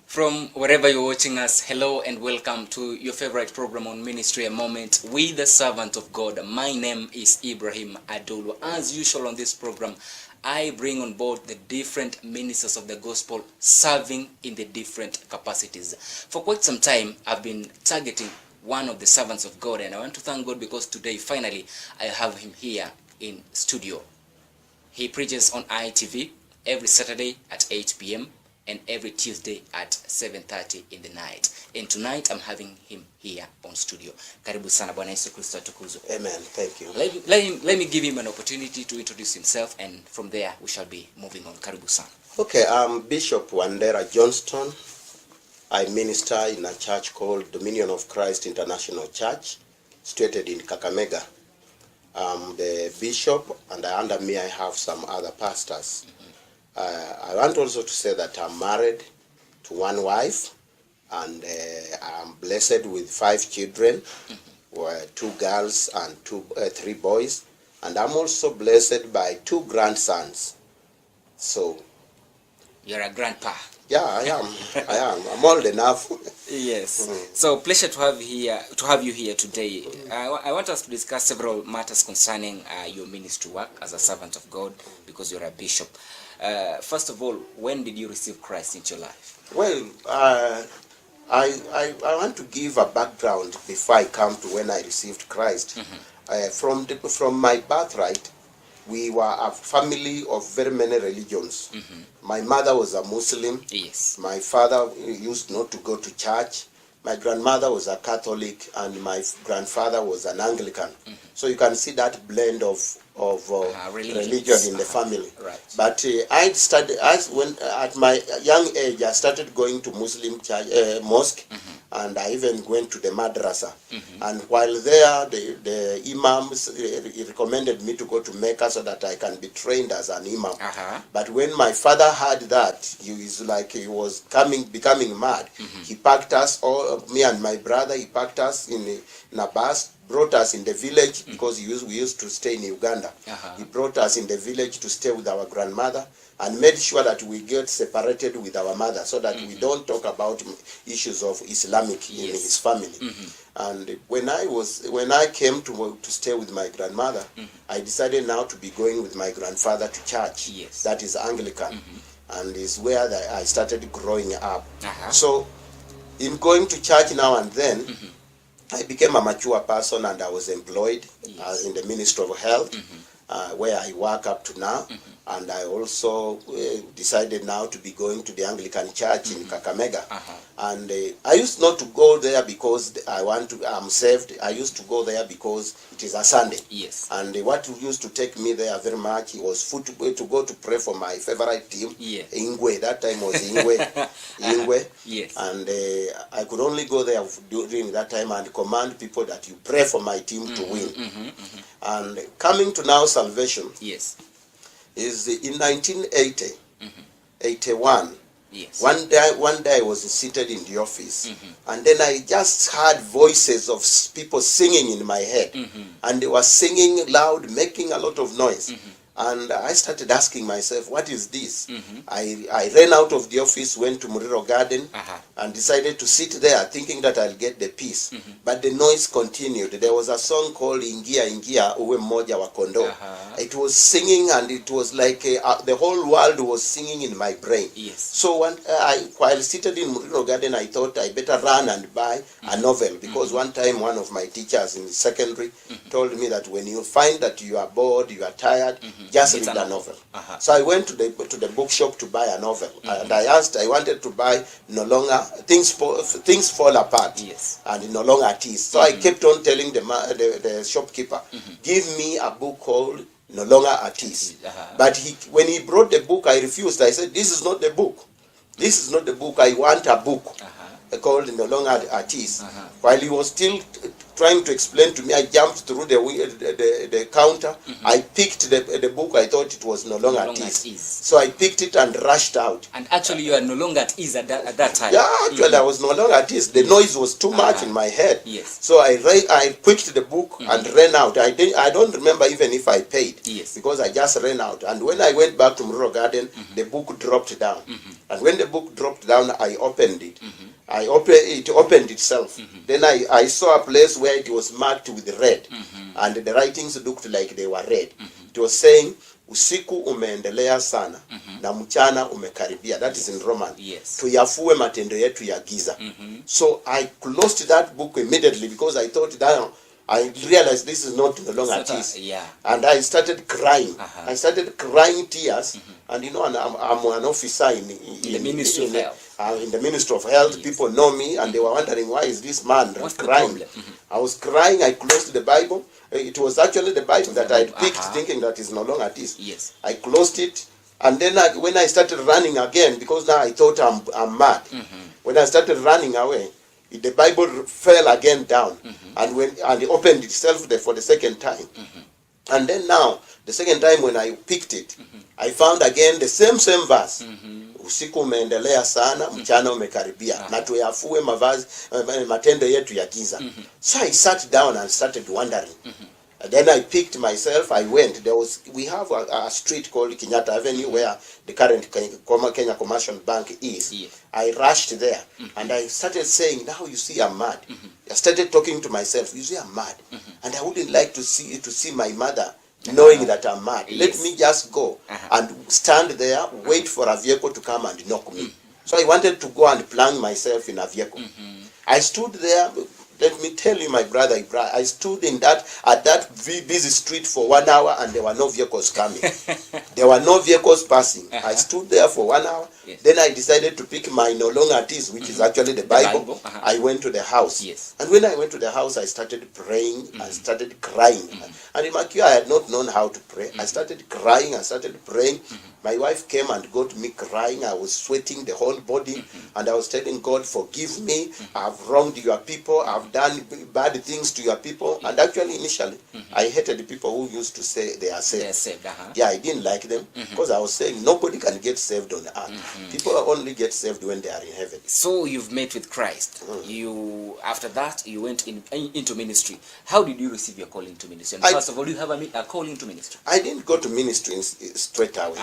From wherever you're watching us, hello and welcome to your favorite program on Ministry A Moment with the servant of God. My name is Ibrahim Adulu. As usual on this program, I bring on board the different ministers of the gospel serving in the different capacities. For quite some time, I've been targeting one of the servants of God, and I want to thank God because today, finally, I have him here in studio. He preaches on ITV every Saturday at 8 p.m. and every Tuesday at 7:30 in the night. And tonight I'm having him here on studio. Karibu sana Bwana Yesu Kristo atukuzwe. Amen. Thank you. Let me give him an opportunity to introduce himself, and from there we shall be moving on. Karibu sana. Okay, I'm Bishop Wandera Johnston. I minister in a church called Dominion of Christ International Church, situated in Kakamega. I'm the bishop, and under me I have some other pastors. I want also to say that I'm married to one wife, and I'm blessed with 5 children, 2 girls and 3 boys, and I'm also blessed by 2 grandsons. So you're a grandpa. Yeah, I am. I'm old enough. Yes. So pleasure to have you here today. I want us to discuss several matters concerning your ministry work as a servant of God, because you're a bishop. First of all, when did you receive Christ into your life? Well, I want to give a background before I come to when I received Christ. From my birthright, we were a family of very many religions. My mother was a Muslim. Yes. My father used not to go to church. My grandmother was a Catholic, and my grandfather was an Anglican. So you can see that blend of religion in the family. Right. But I started at my young age. I started going to Muslim church, mosque, and I even went to the madrasa. And while there, the imams recommended me to go to Mecca so that I can be trained as an imam. But when my father heard that, he was becoming mad. He packed us, all me and my brother. He packed us in a bus, brought us in the village, because we used to stay in Uganda. He brought us in the village to stay with our grandmother, and made sure that we get separated with our mother, so that we don't talk about issues of Islamic in his family. And when I came to stay with my grandmother, I decided now to be going with my grandfather to church. Yes. That is Anglican, and is where I started growing up. So in going to church now and then, I became a mature person, and I was employed in the Ministry of Health, where I work up to now. And I also decided now to be going to the Anglican Church in Kakamega. And I used not to go there because I'm saved. I used to go there because it is a Sunday. Yes. And what used to take me there very much was to go to pray for my favorite team, Ingwe. That time was Ingwe. Yes. And I could only go there during that time and command people that you pray for my team to win. And coming to now salvation. Yes. Is in 1980, 81. Yes. One day I was seated in the office, and then I just heard voices of people singing in my head, and they were singing loud, making a lot of noise. And I started asking myself, what is this? I ran out of the office, went to Muriro Garden, and decided to sit there thinking that I'll get the peace. But the noise continued. There was a song called Ingia Ingia Uwe Mmoja wa Kondoo. It was singing, and it was like the whole world was singing in my brain. Yes. So while seated in Muriro Garden, I thought I better run and buy a novel, because one time one of my teachers in secondary told me that when you find that you are bored, you are tired, just read a novel. So I went to the bookshop to buy a novel, and I wanted to buy No Longer Things Fall Apart, and No Longer Tease. So I kept on telling the shopkeeper, give me a book called No Longer a Tease. But when he brought the book, I refused. I said, this is not the book. This is not the book. I want a book called No Longer a Tease. While he was still trying to explain to me. I jumped through the counter. I picked the book. I thought it was no longer at ease. So I picked it and rushed out. And actually, you are no longer at ease at that time. Yeah, actually, I was no longer at ease. The noise was too much in my head. Yes. So I picked the book and ran out. I don't remember even if I paid. Yes. Because I just ran out. And when I went back to Muro Garden, the book dropped down. And when the book dropped down, I opened it. It opened itself. Then I saw a place where it was marked with red, and the writings looked like they were red. It was saying, usiku umeendelea sana na mchana umekaribia. That is in Roman. Yes. Tuyafue matendo yetu ya giza. So I closed that book immediately because I thought that I realized this is not no longer at ease. Yeah. And I started crying. I started crying tears. And you know, I'm an officer in the Ministry of Health. In the Ministry of Health. Yes. People know me, and they were wondering, why is this man crying? I was crying. I closed the Bible. It was actually the Bible that I picked, thinking that is no longer at ease. Yes. I closed it, and then when I started running again, because now I thought I'm mad. When I started running away, the Bible fell again down, and it opened itself for the second time. And then now, the second time when I picked it, I found again the same verse. Usiku umeendelea sana, mchana umekaribia. Na tuyafue matendo yetu ya giza. So I sat down and started wondering. And then I picked myself, I went. We have a street called Kenyatta Avenue where the current Kenya Commercial Bank is. Yes. I rushed there and I started saying, now you see I'm mad. I started talking to myself, you see I'm mad. And I wouldn't like to see my mother knowing that I'm mad. Yes. Let me just go and stand there, wait for a vehicle to come and knock me. So I wanted to go and plant myself in a vehicle. I stood there. Let me tell you, my brother, I stood at that busy street for 1 hour and there were no vehicles coming. There were no vehicles passing. I stood there for 1 hour. Yes. Then I decided to pick my no longer at ease, which is actually the Bible. I went to the house. Yes. And when I went to the house, I started praying. I started crying. And in Makio, I had not known how to pray. I started crying. I started praying. My wife came and got me crying. I was sweating the whole body. And I was telling God, forgive me. I've wronged your people. I've done bad things to your people. And actually, initially, I hated the people who used to say they are saved. They are saved. Yeah, I didn't like them because I was saying nobody can get saved on earth. People only get saved when they are in heaven. So you've met with Christ. After that, you went into ministry. How did you receive your calling to ministry? And first of all, you have a calling to ministry. I didn't go to ministry straight away.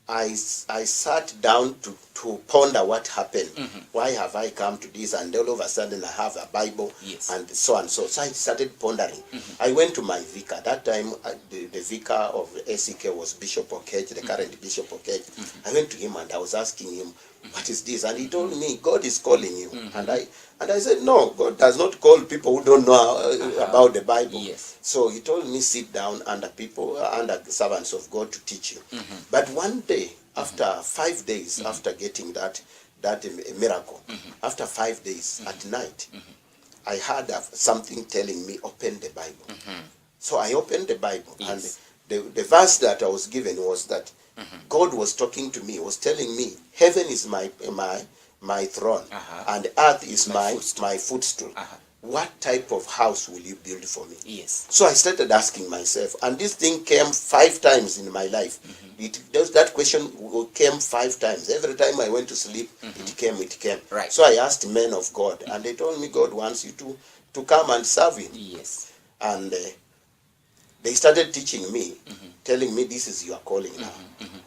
I sat down to ponder what happened. Why have I come to this? And all of a sudden I have a Bible. Yes. And so and so. So I started pondering. I went to my vicar. That time the vicar of ACK was Bishop Okech, the current Bishop Okech. I went to him and I was asking him, what is this? And he told me, God is calling you. And I said, no, God does not call people who don't know about the Bible. Yes. So he told me, sit down under servants of God to teach you. But one day, after 5 days, after getting that miracle, after 5 days at night, I heard something telling me, open the Bible. So I opened the Bible, and the verse that I was given was that God was talking to me, was telling me, heaven is my throne, and earth is my footstool. What type of house will you build for me? Yes. So I started asking myself, and this thing came 5 times in my life. That question came 5 times. Every time I went to sleep, it came. Right. So I asked men of God, and they told me God wants you to come and serve him. Yes. And they started teaching me, telling me this is your calling now.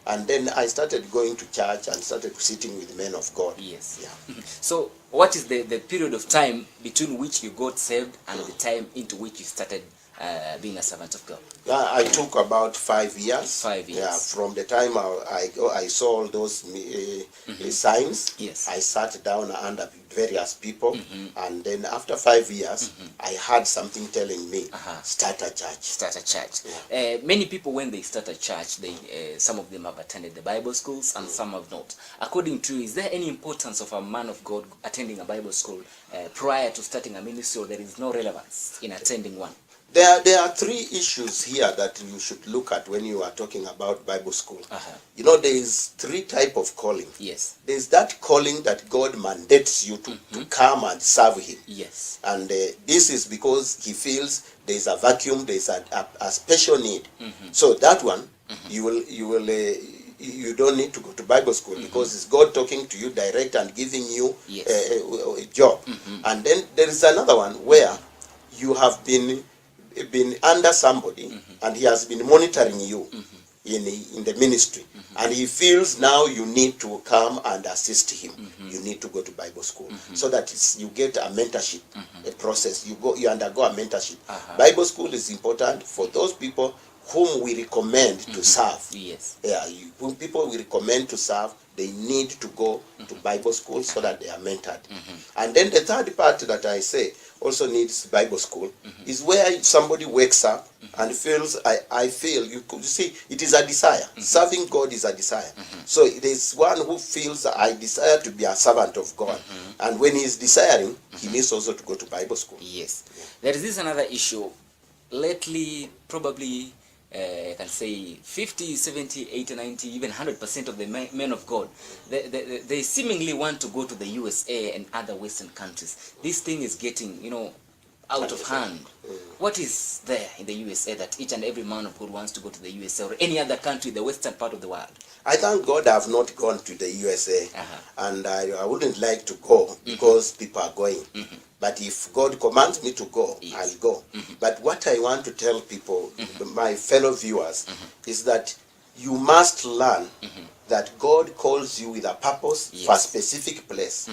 And then I started going to church and started sitting with men of God. Yes. Yeah. So what is the period of time between which you got saved and the time into which you started being a servant of God? I took about 5 years. 5 years. Yeah, from the time I saw all those signs. Yes. I sat down under various people, and then after 5 years, I had something telling me, start a church. Start a church. Yeah. Many people, when they start a church, some of them have attended the Bible schools and some have not. According to you, is there any importance of a man of God attending a Bible school prior to starting a ministry, or there is no relevance in attending one? There are three issues here that you should look at when you are talking about Bible school. You know, there is three type of calling. Yes. There is that calling that God mandates you to come and serve Him. Yes. And this is because He feels there is a vacuum, there is a special need. So that one, you don't need to go to Bible school because it's God talking to you direct and giving you a job. And then there is another one where you have been under somebody and he has been monitoring you in the ministry, and he feels now you need to come and assist him. You need to go to Bible school so that you get a mentorship a process. You undergo a mentorship. Bible school is important for those people whom we recommend to serve. Yes. Yeah, whom people we recommend to serve, they need to go to Bible school so that they are mentored. And then the third part that I say also needs Bible school is where somebody wakes up and feels, I feel, you could see, it is a desire. Serving God is a desire. So it is one who feels, I desire to be a servant of God. And when he is desiring, he needs also to go to Bible school. Yes. There is this another issue. Lately, probably, I can say 50, 70, 80, 90, even 100% of the men of God, they seemingly want to go to the USA and other Western countries. This thing is getting, out of hand. What is there in the USA that each and every man of God wants to go to the USA or any other country, the western part of the world? I thank God I have not gone to the USA, and I wouldn't like to go because people are going. But if God commands me to go, I'll go. But what I want to tell people, my fellow viewers, is that you must learn that God calls you with a purpose for a specific place.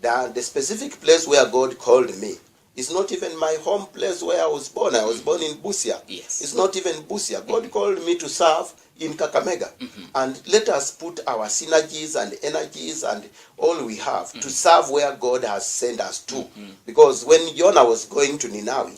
The specific place where God called me is not even my home place where I was born. I was born in Busia. It's not even Busia. God called me to serve in Kakamega. And let us put our synergies and energies and all we have to serve where God has sent us to. Because when Jonah was going to Nineveh,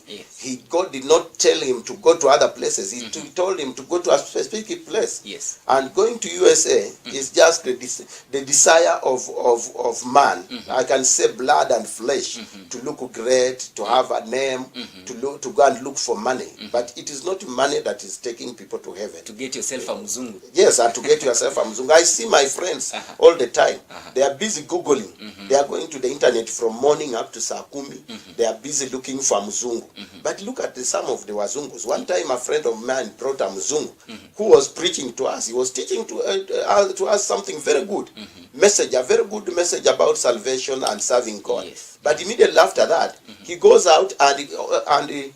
God did not tell him to go to other places. He told him to go to a specific place. And going to USA is just the desire of man. I can say blood and flesh, to look great, to have a name, to go and look for money. But it is not money that is taking people to heaven. To get yourself a mzungu. Yes, and to get yourself a mzungu. I see my friends all the time. They are busy Googling. They are going to the internet from morning up to Sakumi. They are busy looking for mzungu. But look at some of the wazungus. One time a friend of mine brought a mzungu who was preaching to us. He was teaching to us something very good. Message, a very good message about salvation and serving God. But immediately after that, he goes out and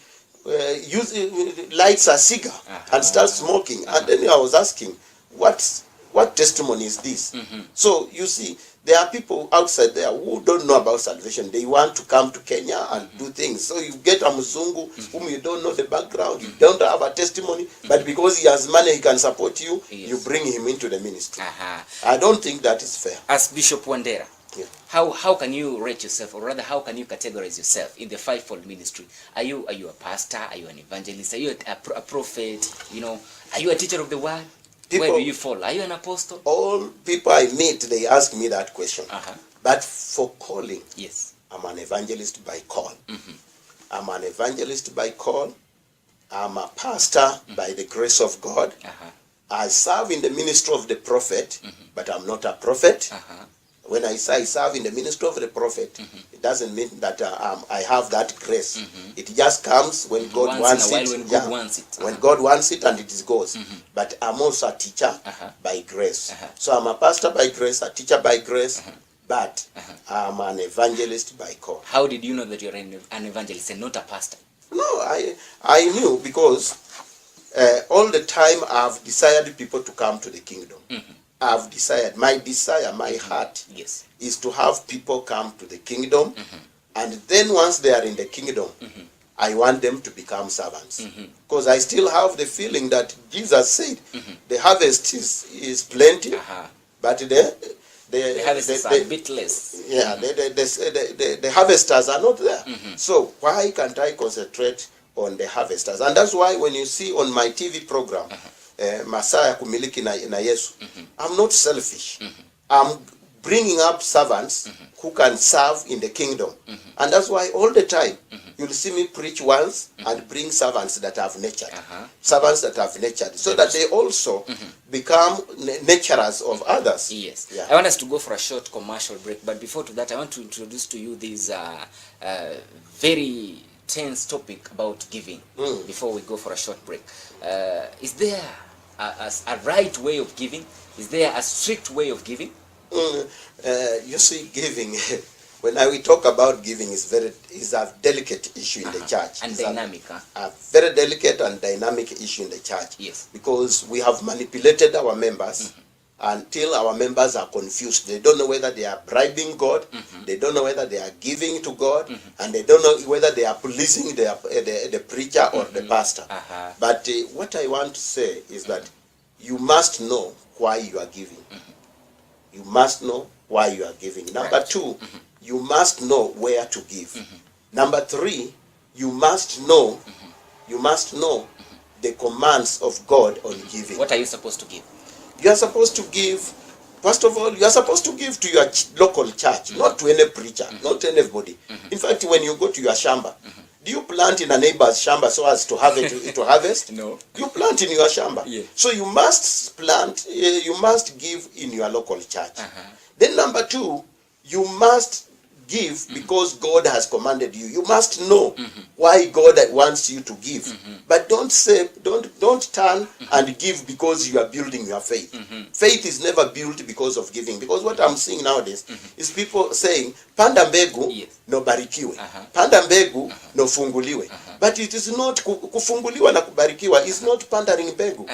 lights a cigar and starts smoking. And then I was asking, what testimony is this? So you see, there are people outside there who don't know about salvation. They want to come to Kenya and do things. So you get a mzungu whom you don't know the background, you don't have a testimony, but because he has money, he can support you, you bring him into the ministry. I don't think that is fair. As Bishop Wandera, how can you rate yourself, or rather how can you categorize yourself in the fivefold ministry? Are you a pastor? Are you an evangelist? Are you a prophet? Are you a teacher of the word? Where do you fall? Are you an apostle? All people I meet, they ask me that question. But for calling, I'm an evangelist by call. I'm an evangelist by call. I'm a pastor by the grace of God. I serve in the ministry of the prophet, but I'm not a prophet. When I say I serve in the ministry of the prophet, it doesn't mean that I have that grace. It just comes when God wants it. When God wants it and it goes. But I'm also a teacher by grace. So I'm a pastor by grace, a teacher by grace, but I'm an evangelist by call. How did you know that you're an evangelist and not a pastor? No, I knew because all the time I've desired people to come to the kingdom. I've decided, my desire, my heart is to have people come to the kingdom, and then once they are in the kingdom, I want them to become servants. Because I still have the feeling that Jesus said, the harvest is plenty, but the harvesters are a bit less. Yeah, the harvesters are not there. So why can't I concentrate on the harvesters? And that's why when you see on my TV program, Masaya kumiliki na Yesu, I'm not selfish. I'm bringing up servants who can serve in the kingdom. And that's why all the time you'll see me preach once and bring servants that have nurtured. Servants that have nurtured, so that they also become nurturers of others. Yes. Yeah. I want us to go for a short commercial break, but before to that, I want to introduce to you this very tense topic about giving. Before we go for a short break, is there a right way of giving? Is there a strict way of giving? You see, giving, when we talk about giving, is a delicate issue in the church. And it's dynamic. a very delicate and dynamic issue in the church. Yes. Because we have manipulated our members until our members are confused. They don't know whether they are bribing God, they don't know whether they are giving to God, and they don't know whether they are pleasing the preacher or the pastor. But what I want to say is that you must know why you are giving. You must know why you are giving. Number two, you must know where to give. Number three, you must know the commands of God on giving. What are you supposed to give? You are supposed to give, first of all, you are supposed to give to your local church, not to any preacher, not to anybody. In fact, when you go to your shamba, do you plant in a neighbor's shamba so as to have it to harvest? No. You plant in your shamba. Yeah. So you must plant, you must give in your local church. Then number two, you must give because God has commanded you. You must know why God wants you to give. But don't turn and give because you are building your faith. Faith is never built because of giving. Because what I'm seeing nowadays is people saying, panda mbegu no barikiwe. Panda mbegu no funguliwe. But it is not kufunguliwa na kubarikiwa is not pandering mbegu.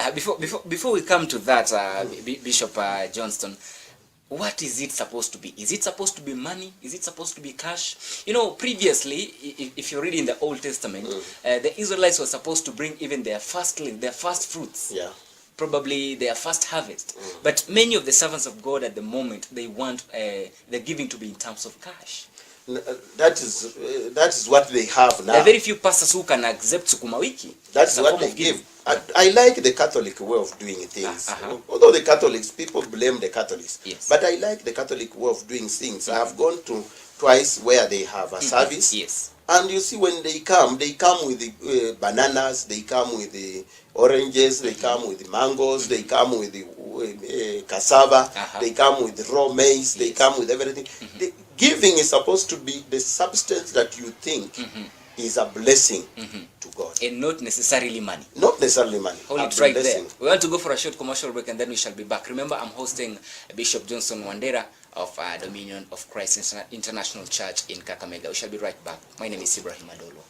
Before we come to that, Bishop Johnston, what is it supposed to be? Is it supposed to be money? Is it supposed to be cash? You know, previously, if you read in the Old Testament, the Israelites were supposed to bring even their firstling, their first fruits. Yeah. Probably their first harvest. But many of the servants of God at the moment, they want the giving to be in terms of cash. That is what they have now. There are very few pastors who can accept sukuma wiki. That's what they give. I like the Catholic way of doing things. Although the Catholics, people blame the Catholics. Yes. But I like the Catholic way of doing things. I have gone to twice where they have a service. Yes. And you see when they come with the bananas, they come with the oranges, they come with the mangoes, they come with the cassava, they come with the raw maize, they come with everything. The giving is supposed to be the substance that you think is a blessing to God. And not necessarily money. Not necessarily money. Hold it right there. We want to go for a short commercial break and then we shall be back. Remember, I'm hosting Bishop Johnson Wandera of Dominion of Christ International Church in Kakamega. We shall be right back. My name is Ibrahim Adolo.